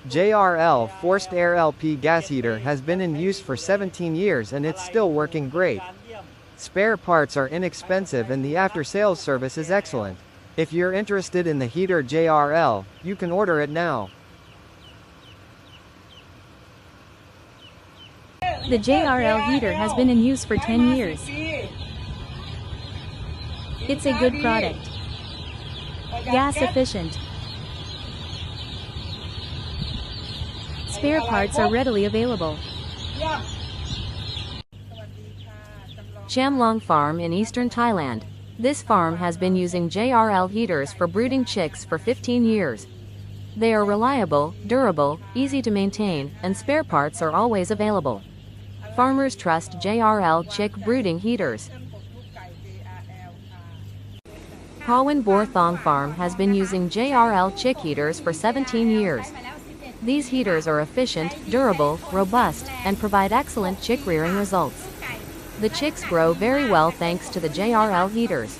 JRL forced air LP gas heater has been in use for 17 years and it's still working great. Spare parts are inexpensive and the after-sales service is excellent. If you're interested in the heater JRL, you can order it now. The JRL heater has been in use for 10 years. It's a good product. Gas efficient. Spare parts are readily available. Chamlong Farm in eastern Thailand. This farm has been using JRL heaters for brooding chicks for 15 years. They are reliable, durable, easy to maintain, and spare parts are always available. Farmers trust JRL chick brooding heaters. Pawan Bor Thong Farm has been using JRL chick heaters for 17 years. These heaters are efficient, durable, robust, and provide excellent chick rearing results. The chicks grow very well thanks to the JRL heaters.